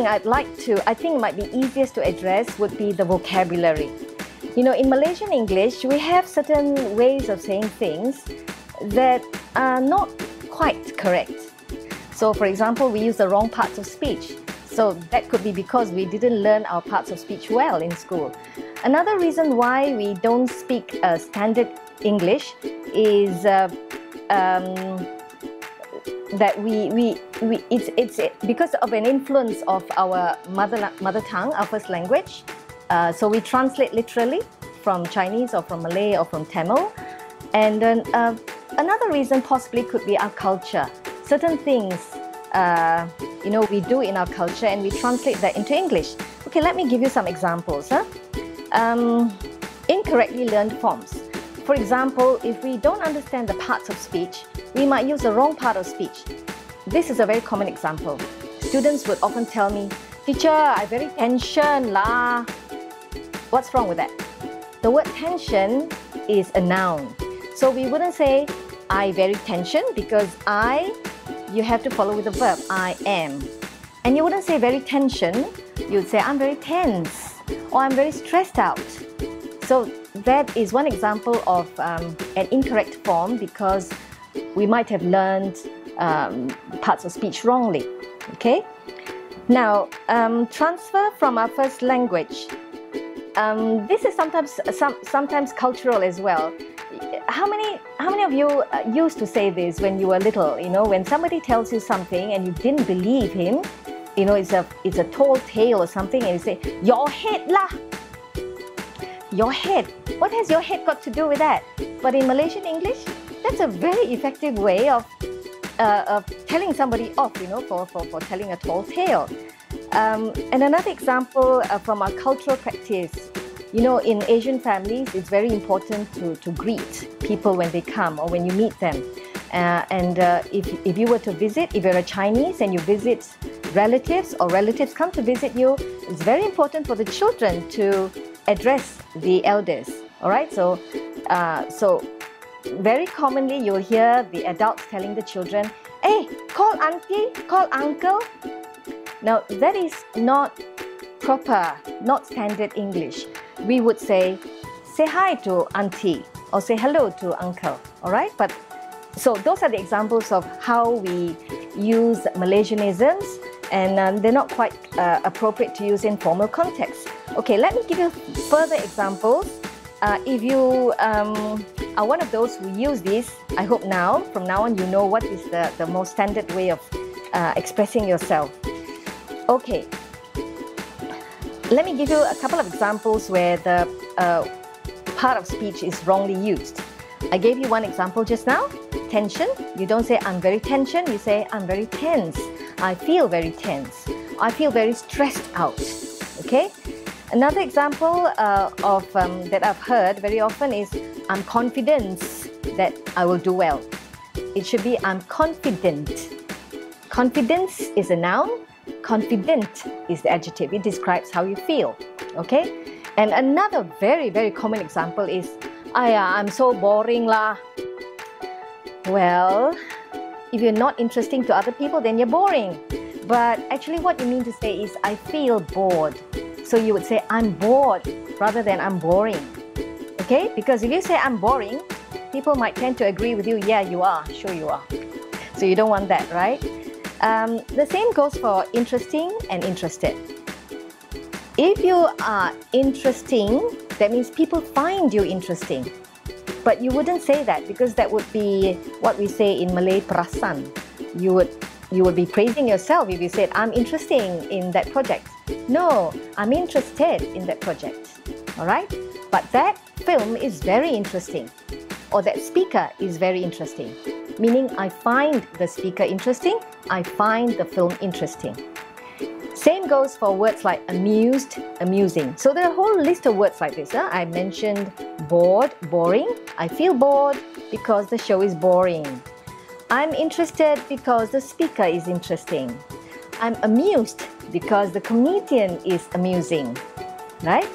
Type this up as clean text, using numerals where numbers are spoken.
thing I think might be easiest to address would be the vocabulary. You know, in Malaysian English, we have certain ways of saying things that are not quite correct. So, for example, we use the wrong parts of speech. So that could be because we didn't learn our parts of speech well in school. Another reason why we don't speak standard English is that it's because of an influence of our mother tongue, our first language. So we translate literally from Chinese or from Malay or from Tamil. And then another reason possibly could be our culture. Certain things you know, we do in our culture and we translate that into English. Okay, let me give you some examples. Incorrectly learned forms. For example, if we don't understand the parts of speech, we might use the wrong part of speech. This is a very common example. Students would often tell me, "Teacher, I very tension lah." What's wrong with that? The word tension is a noun. So we wouldn't say, "I very tension," because you have to follow with the verb, I am. And you wouldn't say very tension, you'd say, "I'm very tense," or "I'm very stressed out." So that is one example of an incorrect form because we might have learned parts of speech wrongly. Okay? Now, transfer from our first language. This is sometimes cultural as well. How many of you used to say this when you were little? You know, when somebody tells you something and you didn't believe him, you know, it's a tall tale or something, and you say, "Your head lah." Your head. What has your head got to do with that? But in Malaysian English, that's a very effective way of telling somebody off, you know, for telling a tall tale. And another example from our cultural practice. You know, in Asian families, it's very important to greet people when they come or when you meet them. If you were to visit, if you're a Chinese and you visit relatives or relatives come to visit you, it's very important for the children to address the elders. All right, so very commonly you'll hear the adults telling the children, "Hey, call auntie, call uncle." Now that is not proper, not standard English. We would say hi to auntie or say hello to uncle. All right, but so those are the examples of how we use Malaysianisms, and they're not quite appropriate to use in formal context. Okay, let me give you further examples. If you are one of those who use this, I hope from now on you know what is the most standard way of expressing yourself. Okay, let me give you a couple of examples where the part of speech is wrongly used. I gave you one example just now, tension. You don't say "I'm very tension," you say "I'm very tense." I feel very tense. I feel very stressed out. Okay? Another example that I've heard very often is "I'm confident that I will do well." It should be "I'm confident." Confidence is a noun. Confident is the adjective. It describes how you feel. Okay? And another very, very common example is "I'm so boring lah." Well, if you're not interesting to other people, then you're boring. But actually what you mean to say is "I feel bored." So you would say "I'm bored" rather than "I'm boring." Okay? Because if you say "I'm boring," people might tend to agree with you. Yeah, you are. Sure you are. So you don't want that, right? The same goes for interesting and interested. If you are interesting, that means people find you interesting. But you wouldn't say that because that would be what we say in Malay, perasan. You would be praising yourself if you said, "I'm interesting in that project." No, I'm interested in that project. All right? But that film is very interesting. Or that speaker is very interesting. Meaning I find the speaker interesting, I find the film interesting. Same goes for words like amused, amusing. So there are a whole list of words like this. I mentioned bored, boring. I feel bored because the show is boring. I'm interested because the speaker is interesting. I'm amused because the comedian is amusing. Right?